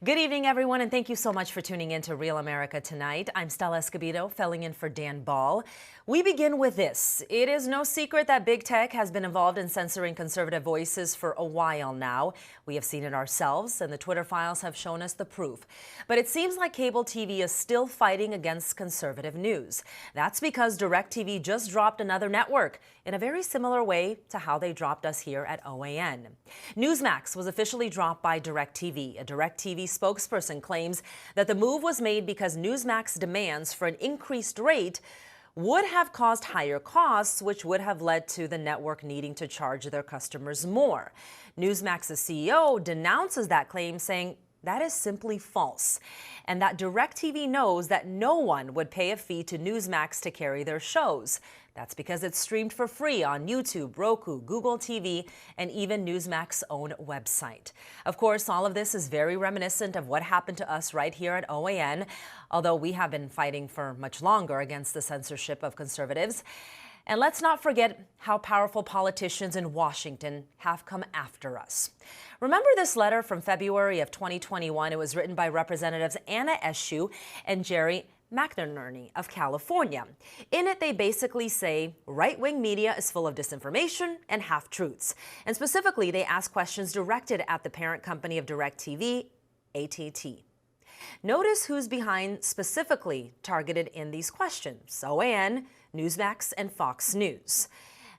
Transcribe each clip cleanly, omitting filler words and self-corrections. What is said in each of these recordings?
Good evening, everyone, and thank you so much for tuning in to Real America Tonight. I'm Stella Escobedo, filling in for Dan Ball. We begin with this. It is no secret that big tech has been involved in censoring conservative voices for a while now. We have seen it ourselves, and the Twitter files have shown us the proof. But it seems like cable TV is still fighting against conservative news. That's because DirecTV just dropped another network in a very similar way to how they dropped us here at OAN. Newsmax was officially dropped by DirecTV. A DirecTV spokesperson claims that the move was made because Newsmax demands for an increased rate would have caused higher costs, which would have led to the network needing to charge their customers more. Newsmax's CEO denounces that claim, saying that is simply false, and that DirecTV knows that no one would pay a fee to Newsmax to carry their shows. That's because it's streamed for free on YouTube, Roku, Google TV, and even Newsmax's own website. Of course, all of this is very reminiscent of what happened to us right here at OAN, although we have been fighting for much longer against the censorship of conservatives. And let's not forget how powerful politicians in Washington have come after us. Remember this letter from February of 2021? It was written by Representatives Anna Eshoo and Jerry McInerney of California. In it, they basically say right-wing media is full of disinformation and half-truths. And specifically, they ask questions directed at the parent company of DirecTV, AT&T. Notice who's behind specifically targeted in these questions: OAN, Newsmax, and Fox News.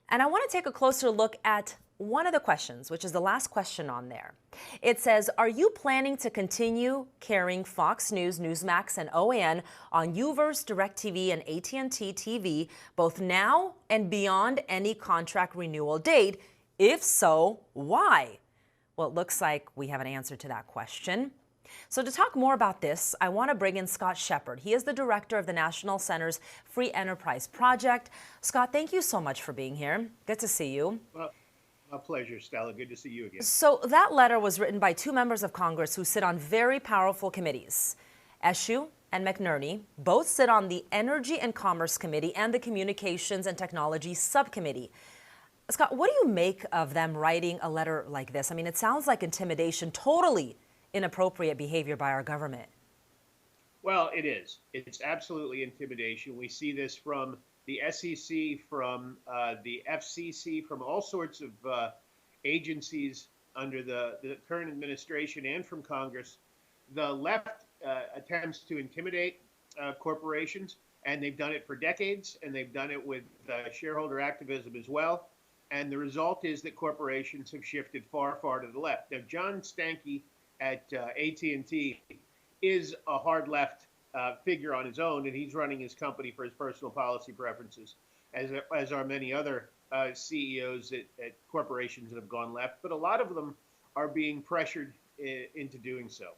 And I want to take a closer look at one of the questions, which is the last question on there. It says, are you planning to continue carrying Fox News, Newsmax, and OAN on UVerse, DirecTV, and AT&T TV, both now and beyond any contract renewal date? If so, why? Well, it looks like we have an answer to that question. So to talk more about this, I want to bring in Scott Shepard. He is the director of the National Center's Free Enterprise Project. Scott, thank you so much for being here. Good to see you. Well, a pleasure, Stella. Good to see you again. So that letter was written by two members of Congress who sit on very powerful committees. Eshoo and McInerney both sit on the Energy and Commerce Committee and the Communications and Technology Subcommittee. Scott, what do you make of them writing a letter like this? I mean, it sounds like intimidation, totally inappropriate behavior by our government. Well, it is. It's absolutely intimidation. We see this from the SEC, from the FCC, from all sorts of agencies under the current administration and from Congress. The left attempts to intimidate corporations, and they've done it for decades, and they've done it with shareholder activism as well. And the result is that corporations have shifted far, far to the left. Now, John Stankey at AT&T is a hard left figure on his own, and he's running his company for his personal policy preferences, as are many other CEOs at corporations that have gone left. But a lot of them are being pressured into doing so.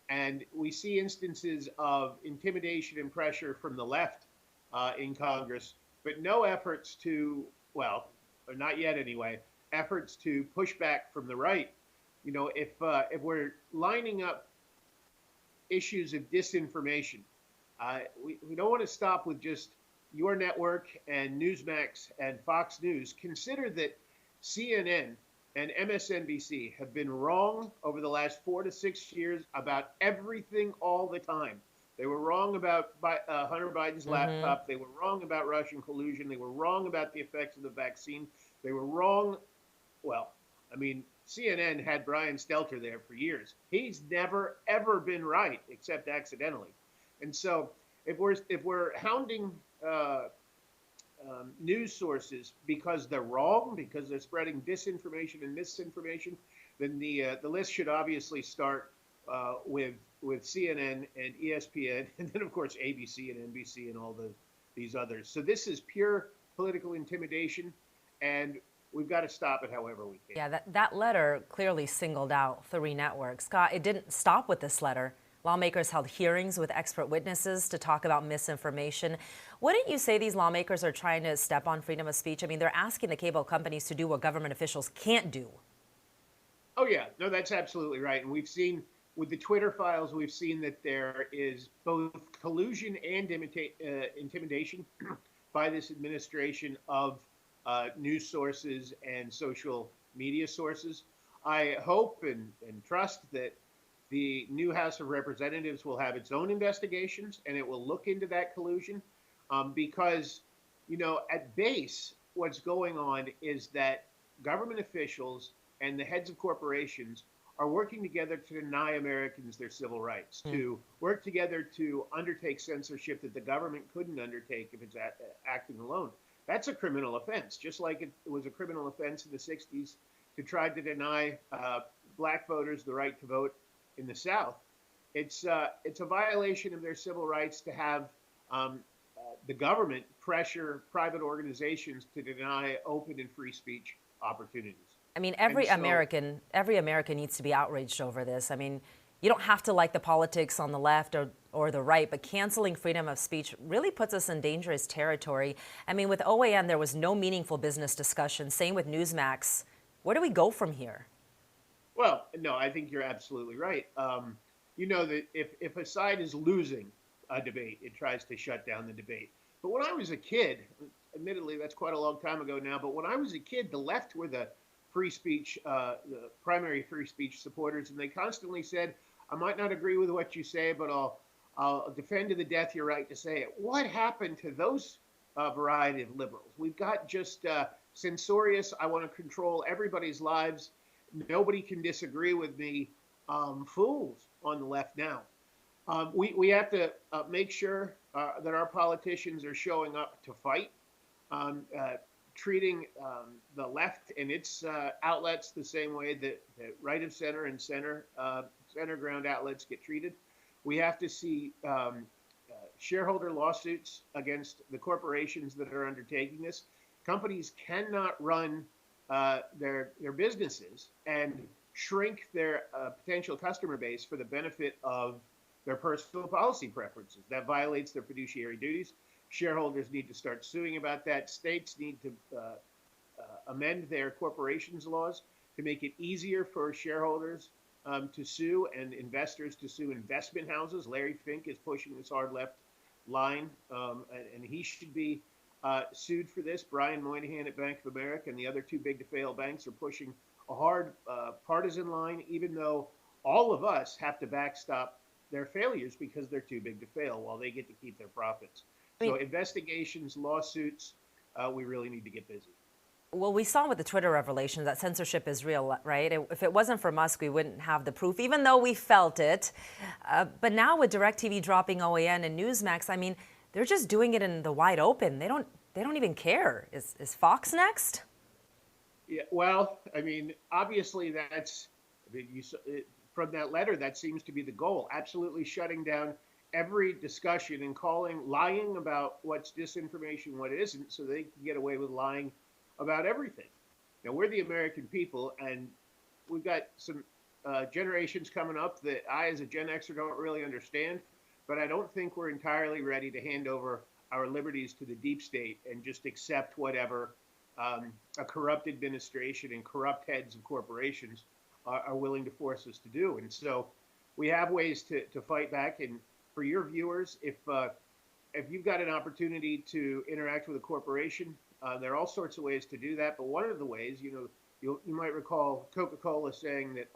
And we see instances of intimidation and pressure from the left in Congress, but no efforts to, well, or not yet anyway, efforts to push back from the right. You know, if we're lining up issues of disinformation, we don't want to stop with just your network and Newsmax and Fox News. Consider that CNN and MSNBC have been wrong over the last 4 to 6 years about everything all the time. They were wrong about Hunter Biden's laptop. They were wrong about Russian collusion. They were wrong about the effects of the vaccine. They were wrong. Well, I mean, CNN had Brian Stelter there for years. He's never, ever been right, except accidentally. And so if we're hounding news sources because they're wrong, because they're spreading disinformation and misinformation, then the list should obviously start with CNN and ESPN, and then, of course, ABC and NBC and all these others. So this is pure political intimidation, and we've got to stop it however we can. Yeah, that letter clearly singled out 3 networks. Scott, it didn't stop with this letter. Lawmakers held hearings with expert witnesses to talk about misinformation. Wouldn't you say these lawmakers are trying to step on freedom of speech? I mean, they're asking the cable companies to do what government officials can't do. Oh, yeah. No, that's absolutely right. And we've seen with the Twitter files, we've seen that there is both collusion and intimidation by this administration of news sources and social media sources. I hope and trust that The new House of Representatives will have its own investigations, and it will look into that collusion, because, at base, what's going on is that government officials and the heads of corporations are working together to deny Americans their civil rights, to work together to undertake censorship that the government couldn't undertake if it's acting alone. That's a criminal offense, just like it was a criminal offense in the 60s to try to deny black voters the right to vote in the South. It's a violation of their civil rights to have the government pressure private organizations to deny open and free speech opportunities. I mean, And so, every American needs to be outraged over this. I mean, you don't have to like the politics on the left or the right, but canceling freedom of speech really puts us in dangerous territory. I mean, with OAN, there was no meaningful business discussion. Same with Newsmax. Where do we go from here? well, no, I think you're absolutely right. You know that if a side is losing a debate, it tries to shut down the debate. But when I was a kid, admittedly, that's quite a long time ago now, but when I was a kid, the left were the the primary free speech supporters, and they constantly said, I might not agree with what you say, but I'll defend to the death your right to say it. What happened to those variety of liberals? We've got just censorious, I want to control everybody's lives. Nobody can disagree with me. Fools on the left now. We have to make sure that our politicians are showing up to fight, treating the left and its outlets the same way that right of center and center ground outlets get treated. We have to see shareholder lawsuits against the corporations that are undertaking this. Companies cannot run their businesses and shrink their potential customer base for the benefit of their personal policy preferences. That violates their fiduciary duties. Shareholders need to start suing about that. States need to amend their corporations laws to make it easier for shareholders to sue and investors to sue investment houses. Larry Fink is pushing this hard left line, and he should be sued for this. Brian Moynihan at Bank of America and the other two big to fail banks are pushing a hard partisan line, even though all of us have to backstop their failures because they're too big to fail while they get to keep their profits. So investigations, lawsuits, we really need to get busy. Well, we saw with the Twitter revelations that censorship is real, right? If it wasn't for Musk, we wouldn't have the proof, even though we felt it. But now with DirecTV dropping OAN and Newsmax, I mean, they're just doing it in the wide open. They don't even care. Is Fox next? Yeah, well, I mean, obviously from that letter, that seems to be the goal. Absolutely shutting down every discussion and lying about what's disinformation, what isn't, so they can get away with lying about everything. Now, we're the American people, and we've got some generations coming up that I, as a Gen Xer, don't really understand, but I don't think we're entirely ready to hand over our liberties to the deep state and just accept whatever a corrupt administration and corrupt heads of corporations are willing to force us to do. And so we have ways to fight back. And for your viewers, if you've got an opportunity to interact with a corporation, there are all sorts of ways to do that. But one of the ways, you might recall Coca-Cola saying that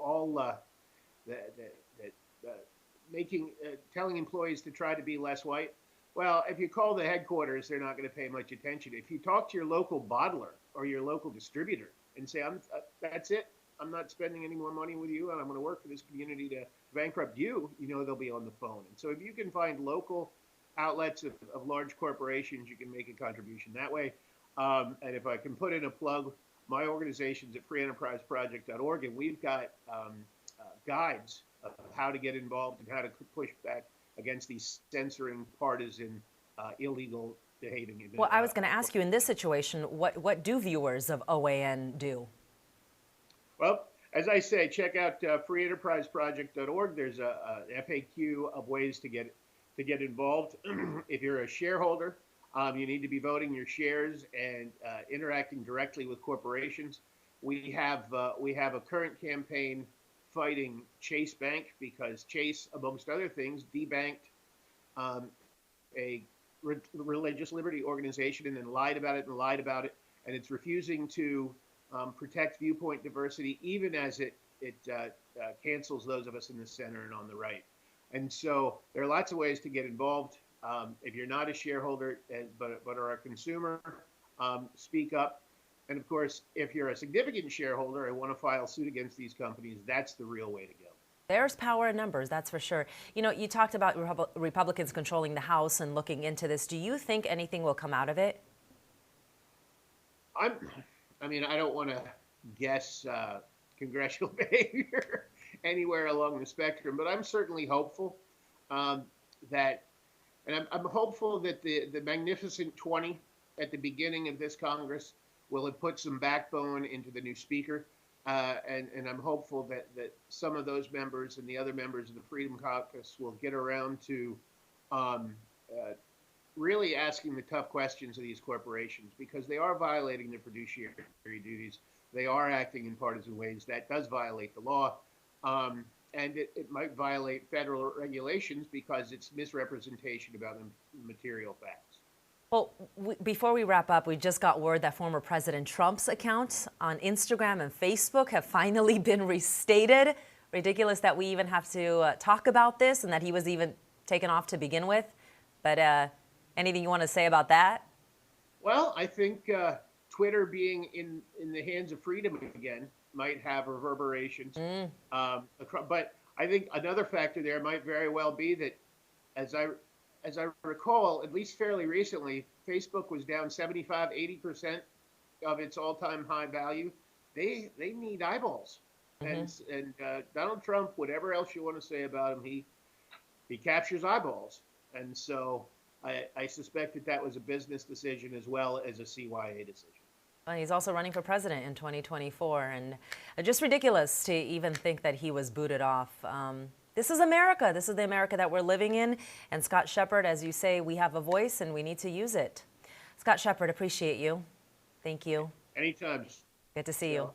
telling employees to try to be less white. Well, if you call the headquarters, they're not going to pay much attention. If you talk to your local bottler or your local distributor and say, that's it, I'm not spending any more money with you, and I'm going to work for this community to bankrupt you, they'll be on the phone. And so if you can find local outlets of large corporations, you can make a contribution that way. And if I can put in a plug, my organization's at freeenterpriseproject.org, and we've got guides of how to get involved and how to push back against these censoring, partisan, illegal behaving. Well, I was going to ask you, in this situation, what do viewers of OAN do? Well, as I say, check out freeenterpriseproject.org. There's a FAQ of ways to get involved. If you're a shareholder, you need to be voting your shares and interacting directly with corporations. We have a current campaign fighting Chase Bank because Chase, amongst other things, debanked a religious liberty organization and then lied about it, and it's refusing to protect viewpoint diversity, even as it cancels those of us in the center and on the right. And so there are lots of ways to get involved. If you're not a shareholder, but are a consumer, speak up. And of course, if you're a significant shareholder and want to file suit against these companies, that's the real way to go. There's power in numbers, that's for sure. You know, you talked about Republicans controlling the House and looking into this. Do you think anything will come out of it? I don't want to guess congressional behavior anywhere along the spectrum, but I'm certainly hopeful I'm hopeful that the Magnificent 20 at the beginning of this Congress will have put some backbone into the new speaker. And I'm hopeful that some of those members and the other members of the Freedom Caucus will get around to really asking the tough questions of these corporations, because they are violating their fiduciary duties. They are acting in partisan ways. That does violate the law. And it might violate federal regulations because it's misrepresentation about the material facts. Well, before we wrap up, we just got word that former President Trump's accounts on Instagram and Facebook have finally been restated. Ridiculous that we even have to talk about this and that he was even taken off to begin with. But anything you want to say about that? Well, I think Twitter being in the hands of freedom again might have reverberations. But I think another factor there might very well be that, as I recall, at least fairly recently, Facebook was down 75–80% of its all-time high value. They need eyeballs. And Donald Trump, whatever else you want to say about him, he captures eyeballs. And so I suspect that was a business decision as well as a CYA decision. Well, he's also running for president in 2024, and just ridiculous to even think that he was booted off. This is America. This is the America that we're living in. And Scott Shepard, as you say, we have a voice and we need to use it. Scott Shepard, appreciate you. Thank you. Anytime. Good to see you.